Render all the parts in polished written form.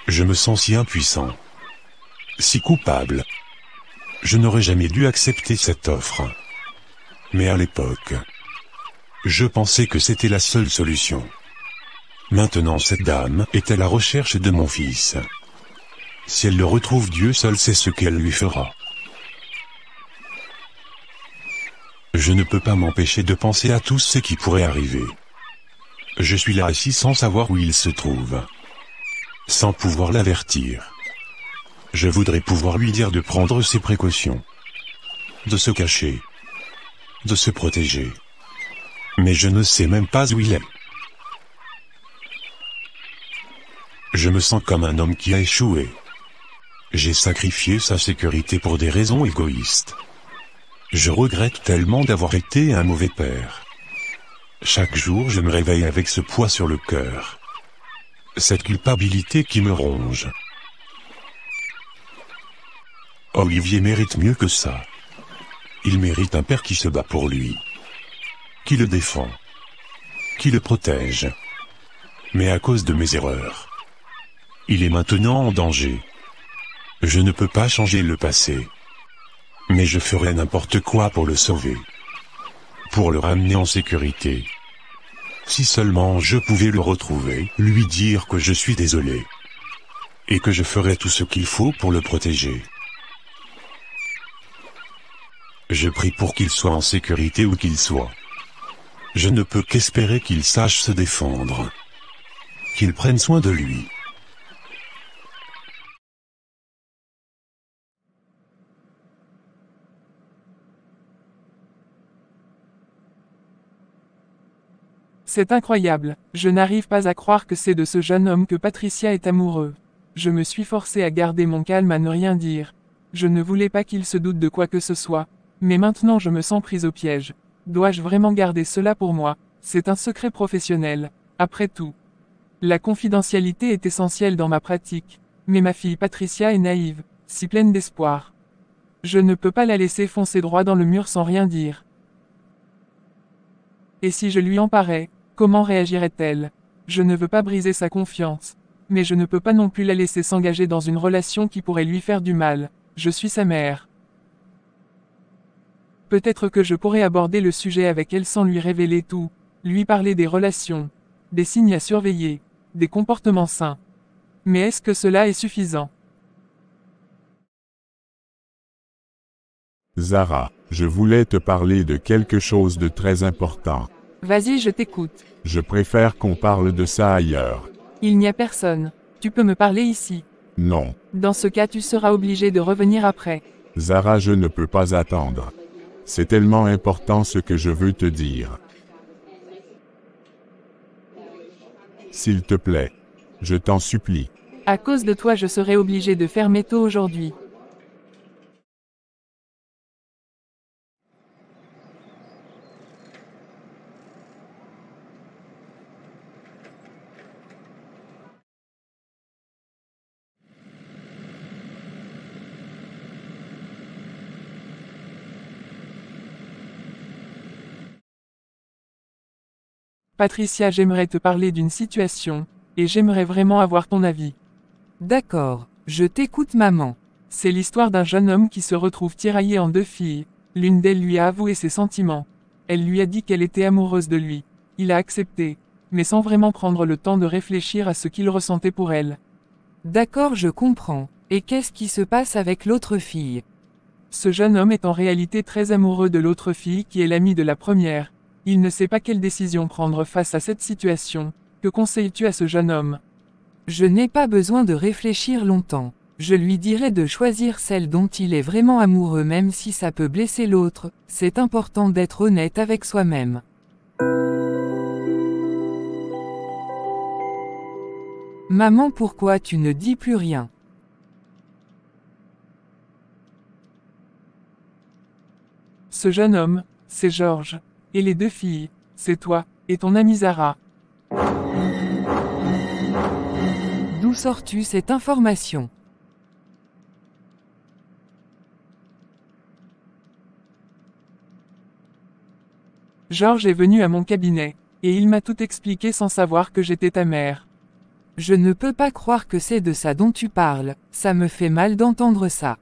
Je me sens si impuissant. Si coupable. Je n'aurais jamais dû accepter cette offre. Mais à l'époque, je pensais que c'était la seule solution. Maintenant cette dame est à la recherche de mon fils. Si elle le retrouve, Dieu seul sait ce qu'elle lui fera. Je ne peux pas m'empêcher de penser à tout ce qui pourrait arriver. Je suis là assis sans savoir où il se trouve. Sans pouvoir l'avertir. Je voudrais pouvoir lui dire de prendre ses précautions. De se cacher. De se protéger. Mais je ne sais même pas où il est. Je me sens comme un homme qui a échoué. J'ai sacrifié sa sécurité pour des raisons égoïstes. Je regrette tellement d'avoir été un mauvais père. Chaque jour je me réveille avec ce poids sur le cœur. Cette culpabilité qui me ronge. Olivier mérite mieux que ça. Il mérite un père qui se bat pour lui. Qui le défend. Qui le protège. Mais à cause de mes erreurs, il est maintenant en danger. Je ne peux pas changer le passé. Mais je ferai n'importe quoi pour le sauver. Pour le ramener en sécurité. Si seulement je pouvais le retrouver, lui dire que je suis désolé. Et que je ferai tout ce qu'il faut pour le protéger. Je prie pour qu'il soit en sécurité où qu'il soit. Je ne peux qu'espérer qu'il sache se défendre. Qu'il prenne soin de lui. C'est incroyable, je n'arrive pas à croire que c'est de ce jeune homme que Patricia est amoureux. Je me suis forcé à garder mon calme, à ne rien dire. Je ne voulais pas qu'il se doute de quoi que ce soit. Mais maintenant je me sens prise au piège. Dois-je vraiment garder cela pour moi? C'est un secret professionnel. Après tout. La confidentialité est essentielle dans ma pratique. Mais ma fille Patricia est naïve, si pleine d'espoir. Je ne peux pas la laisser foncer droit dans le mur sans rien dire. Et si je lui en parlais, comment réagirait-elle? Je ne veux pas briser sa confiance. Mais je ne peux pas non plus la laisser s'engager dans une relation qui pourrait lui faire du mal. Je suis sa mère. Peut-être que je pourrais aborder le sujet avec elle sans lui révéler tout, lui parler des relations, des signes à surveiller, des comportements sains. Mais est-ce que cela est suffisant? Zara, je voulais te parler de quelque chose de très important. Vas-y, je t'écoute. Je préfère qu'on parle de ça ailleurs. Il n'y a personne. Tu peux me parler ici. Non. Dans ce cas, tu seras obligé de revenir après. Zara, je ne peux pas attendre. C'est tellement important ce que je veux te dire. S'il te plaît. Je t'en supplie. À cause de toi, je serai obligé de fermer tôt aujourd'hui. Patricia, j'aimerais te parler d'une situation, et j'aimerais vraiment avoir ton avis. D'accord, je t'écoute maman. C'est l'histoire d'un jeune homme qui se retrouve tiraillé en deux filles. L'une d'elles lui a avoué ses sentiments. Elle lui a dit qu'elle était amoureuse de lui. Il a accepté, mais sans vraiment prendre le temps de réfléchir à ce qu'il ressentait pour elle. D'accord, je comprends. Et qu'est-ce qui se passe avec l'autre fille? Ce jeune homme est en réalité très amoureux de l'autre fille qui est l'amie de la première. Il ne sait pas quelle décision prendre face à cette situation. Que conseilles-tu à ce jeune homme? Je n'ai pas besoin de réfléchir longtemps. Je lui dirai de choisir celle dont il est vraiment amoureux même si ça peut blesser l'autre. C'est important d'être honnête avec soi-même. Maman, pourquoi tu ne dis plus rien? Ce jeune homme, c'est Georges. Et les deux filles, c'est toi, et ton amie Zara. D'où sors-tu cette information? Georges est venu à mon cabinet, et il m'a tout expliqué sans savoir que j'étais ta mère. Je ne peux pas croire que c'est de ça dont tu parles, ça me fait mal d'entendre ça.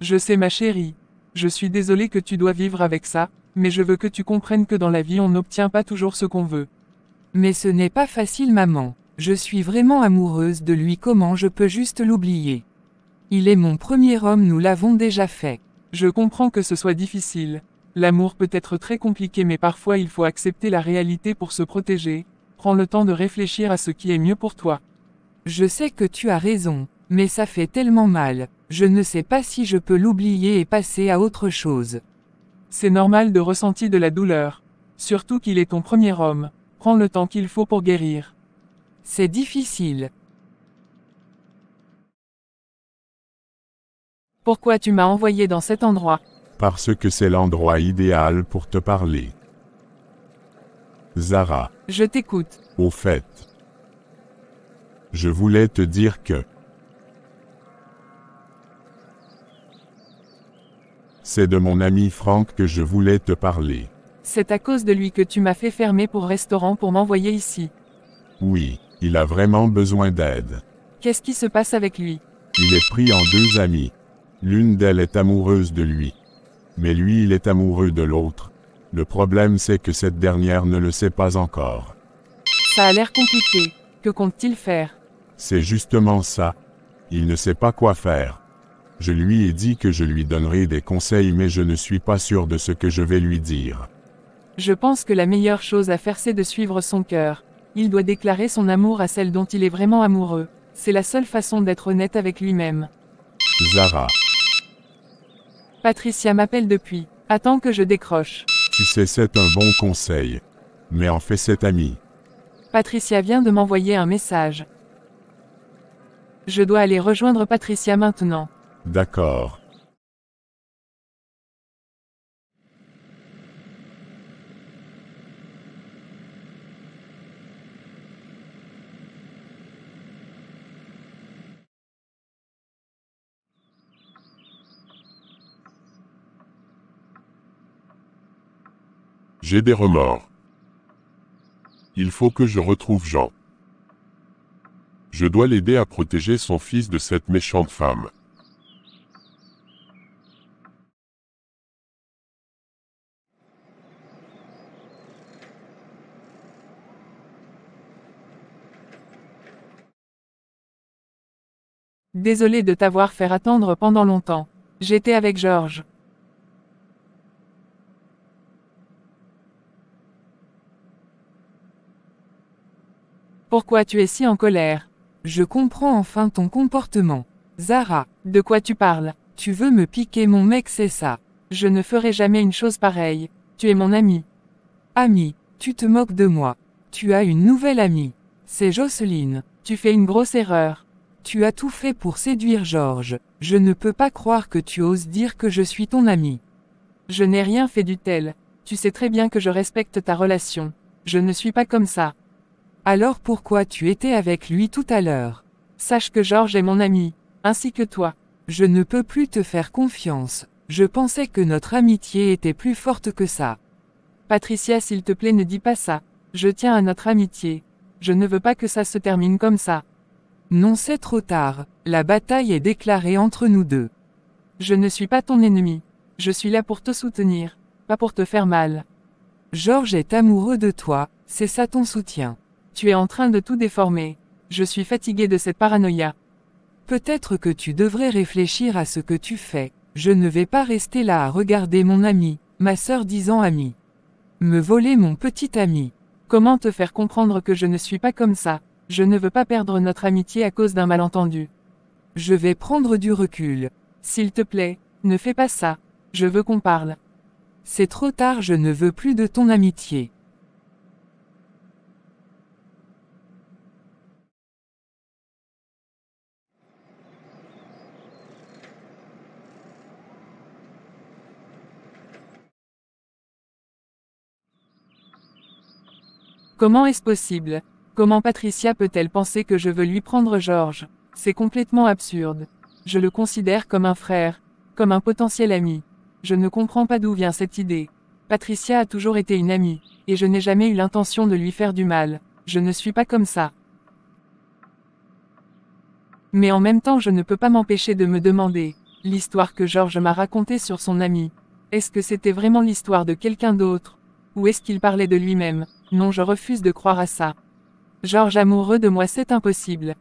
Je sais ma chérie. Je suis désolée que tu dois vivre avec ça, mais je veux que tu comprennes que dans la vie on n'obtient pas toujours ce qu'on veut. Mais ce n'est pas facile maman. Je suis vraiment amoureuse de lui, comment je peux juste l'oublier? Il est mon premier homme, nous l'avons déjà fait. Je comprends que ce soit difficile. L'amour peut être très compliqué mais parfois il faut accepter la réalité pour se protéger. Prends le temps de réfléchir à ce qui est mieux pour toi. Je sais que tu as raison, mais ça fait tellement mal. Je ne sais pas si je peux l'oublier et passer à autre chose. C'est normal de ressentir de la douleur. Surtout qu'il est ton premier homme. Prends le temps qu'il faut pour guérir. C'est difficile. Pourquoi tu m'as envoyé dans cet endroit? Parce que c'est l'endroit idéal pour te parler. Zara, Je t'écoute. au fait, je voulais te dire que c'est de mon ami Franck que je voulais te parler. C'est à cause de lui que tu m'as fait fermer pour restaurant pour m'envoyer ici. Oui, il a vraiment besoin d'aide. Qu'est-ce qui se passe avec lui? Il est pris en deux amies. L'une d'elles est amoureuse de lui. Mais lui, il est amoureux de l'autre. Le problème, c'est que cette dernière ne le sait pas encore. Ça a l'air compliqué. Que compte-t-il faire? C'est justement ça. Il ne sait pas quoi faire. Je lui ai dit que je lui donnerai des conseils, mais je ne suis pas sûr de ce que je vais lui dire. Je pense que la meilleure chose à faire c'est de suivre son cœur. Il doit déclarer son amour à celle dont il est vraiment amoureux. C'est la seule façon d'être honnête avec lui-même. Zara, Patricia m'appelle depuis. Attends que je décroche. tu sais, c'est un bon conseil. Mais en fait, c'est ami. Patricia vient de m'envoyer un message. Je dois aller rejoindre Patricia maintenant. D'accord. J'ai des remords. Il faut que je retrouve Jean. Je dois l'aider à protéger son fils de cette méchante femme. Désolé de t'avoir fait attendre pendant longtemps. J'étais avec Georges. Pourquoi tu es si en colère? Je comprends enfin ton comportement. Zara, De quoi tu parles? tu veux me piquer mon mec, c'est ça? Je ne ferai jamais une chose pareille. Tu es mon ami. Ami, tu te moques de moi. Tu as une nouvelle amie. C'est Jocelyne. Tu fais une grosse erreur. Tu as tout fait pour séduire Georges. Je ne peux pas croire que tu oses dire que je suis ton ami. Je n'ai rien fait du tel. Tu sais très bien que je respecte ta relation. Je ne suis pas comme ça. Alors pourquoi tu étais avec lui tout à l'heure? Sache que Georges est mon ami, ainsi que toi. Je ne peux plus te faire confiance. Je pensais que notre amitié était plus forte que ça. Patricia, s'il te plaît, ne dis pas ça. Je tiens à notre amitié. Je ne veux pas que ça se termine comme ça. Non, c'est trop tard. La bataille est déclarée entre nous deux. Je ne suis pas ton ennemi. Je suis là pour te soutenir, pas pour te faire mal. Georges est amoureux de toi, c'est ça ton soutien. Tu es en train de tout déformer. Je suis fatiguée de cette paranoïa. Peut-être que tu devrais réfléchir à ce que tu fais. Je ne vais pas rester là à regarder mon ami, ma sœur disant ami. Me voler mon petit ami. Comment te faire comprendre que je ne suis pas comme ça? Je ne veux pas perdre notre amitié à cause d'un malentendu. Je vais prendre du recul. S'il te plaît, ne fais pas ça. Je veux qu'on parle. C'est trop tard, je ne veux plus de ton amitié. Comment est-ce possible? Comment Patricia peut-elle penser que je veux lui prendre Georges? C'est complètement absurde. Je le considère comme un frère, comme un potentiel ami. Je ne comprends pas d'où vient cette idée. Patricia a toujours été une amie, et je n'ai jamais eu l'intention de lui faire du mal. Je ne suis pas comme ça. Mais en même temps je ne peux pas m'empêcher de me demander, l'histoire que Georges m'a racontée sur son ami. Est-ce que c'était vraiment l'histoire de quelqu'un d'autre? Ou est-ce qu'il parlait de lui-même? Non, je refuse de croire à ça. Georges amoureux de moi, c'est impossible.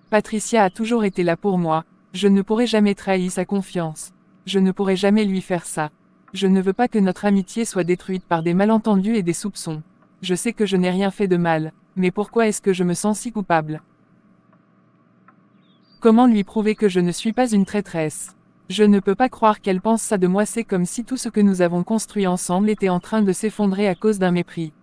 Patricia a toujours été là pour moi. Je ne pourrai jamais trahir sa confiance. Je ne pourrai jamais lui faire ça. Je ne veux pas que notre amitié soit détruite par des malentendus et des soupçons. Je sais que je n'ai rien fait de mal, mais pourquoi est-ce que je me sens si coupable? Comment lui prouver que je ne suis pas une traîtresse? Je ne peux pas croire qu'elle pense ça de moi, c'est comme si tout ce que nous avons construit ensemble était en train de s'effondrer à cause d'un mépris.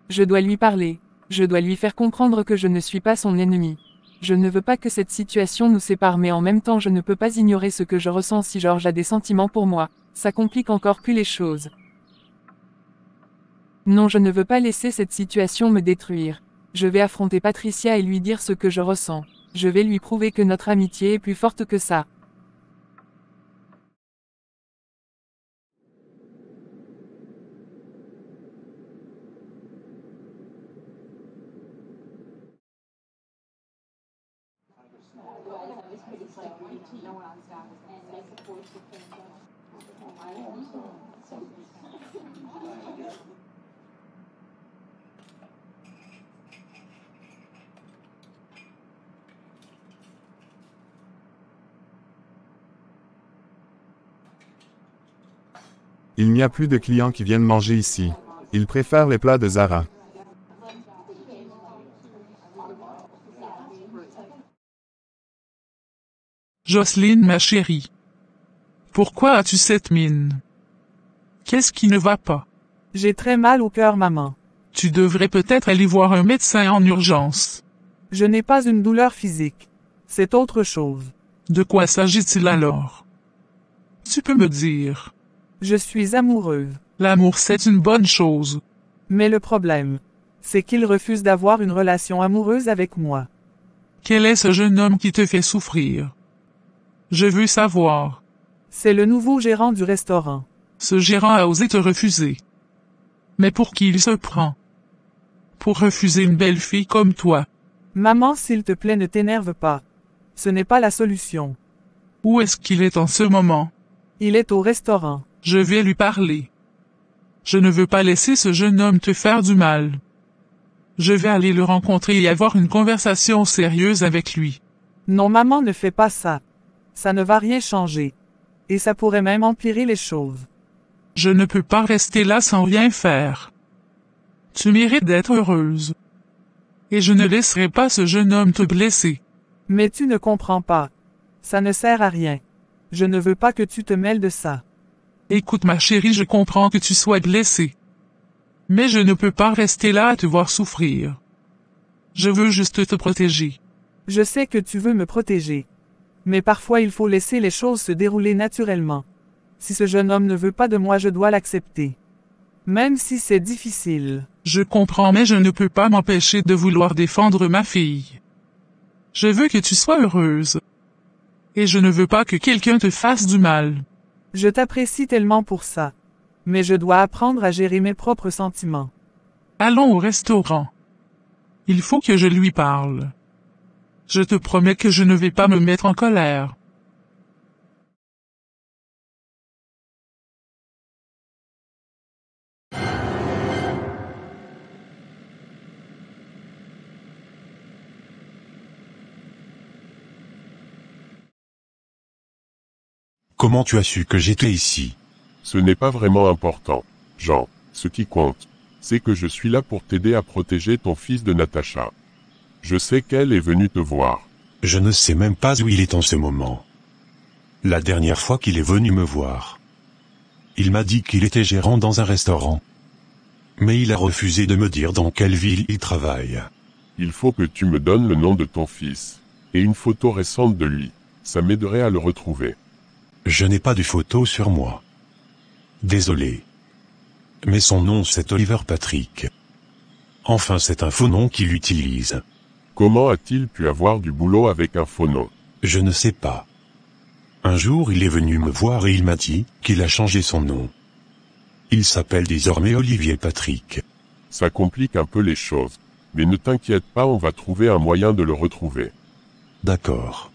Je dois lui parler. Je dois lui faire comprendre que je ne suis pas son ennemi. Je ne veux pas que cette situation nous sépare, mais en même temps je ne peux pas ignorer ce que je ressens si Georges a des sentiments pour moi. Ça complique encore plus les choses. Non, je ne veux pas laisser cette situation me détruire. Je vais affronter Patricia et lui dire ce que je ressens. Je vais lui prouver que notre amitié est plus forte que ça. Il n'y a plus de clients qui viennent manger ici. Ils préfèrent les plats de Zara. Jocelyne, ma chérie. Pourquoi as-tu cette mine? Qu'est-ce qui ne va pas? J'ai très mal au cœur, maman. Tu devrais peut-être aller voir un médecin en urgence. Je n'ai pas une douleur physique. C'est autre chose. De quoi s'agit-il alors? Tu peux me dire. Je suis amoureuse. L'amour, c'est une bonne chose. Mais le problème, c'est qu'il refuse d'avoir une relation amoureuse avec moi. Quel est ce jeune homme qui te fait souffrir? Je veux savoir. C'est le nouveau gérant du restaurant. Ce gérant a osé te refuser. Mais pour qui il se prend? Pour refuser une belle fille comme toi. Maman, s'il te plaît, ne t'énerve pas. Ce n'est pas la solution. Où est-ce qu'il est en ce moment? Il est au restaurant. Je vais lui parler. Je ne veux pas laisser ce jeune homme te faire du mal. Je vais aller le rencontrer et avoir une conversation sérieuse avec lui. Non, maman, ne fais pas ça. Ça ne va rien changer. Et ça pourrait même empirer les choses. Je ne peux pas rester là sans rien faire. Tu mérites d'être heureuse. Et je ne laisserai pas ce jeune homme te blesser. Mais tu ne comprends pas. Ça ne sert à rien. Je ne veux pas que tu te mêles de ça. Écoute ma chérie, je comprends que tu sois blessée. Mais je ne peux pas rester là à te voir souffrir. Je veux juste te protéger. Je sais que tu veux me protéger. Mais parfois il faut laisser les choses se dérouler naturellement. Si ce jeune homme ne veut pas de moi, je dois l'accepter. Même si c'est difficile. Je comprends, mais je ne peux pas m'empêcher de vouloir défendre ma fille. Je veux que tu sois heureuse. Et je ne veux pas que quelqu'un te fasse du mal. Je t'apprécie tellement pour ça. Mais je dois apprendre à gérer mes propres sentiments. Allons au restaurant. Il faut que je lui parle. Je te promets que je ne vais pas me mettre en colère. Comment tu as su que j'étais ici? Ce n'est pas vraiment important, Jean. Ce qui compte, c'est que je suis là pour t'aider à protéger ton fils de Natacha. Je sais qu'elle est venue te voir. Je ne sais même pas où il est en ce moment. La dernière fois qu'il est venu me voir, il m'a dit qu'il était gérant dans un restaurant. Mais il a refusé de me dire dans quelle ville il travaille. Il faut que tu me donnes le nom de ton fils. Et une photo récente de lui. Ça m'aiderait à le retrouver. Je n'ai pas de photo sur moi. Désolé. Mais son nom c'est Oliver Patrick. Enfin c'est un faux nom qu'il utilise. Comment a-t-il pu avoir du boulot avec un faux nom? Je ne sais pas. Un jour il est venu me voir et il m'a dit qu'il a changé son nom. Il s'appelle désormais Olivier Patrick. Ça complique un peu les choses. Mais ne t'inquiète pas, on va trouver un moyen de le retrouver. D'accord.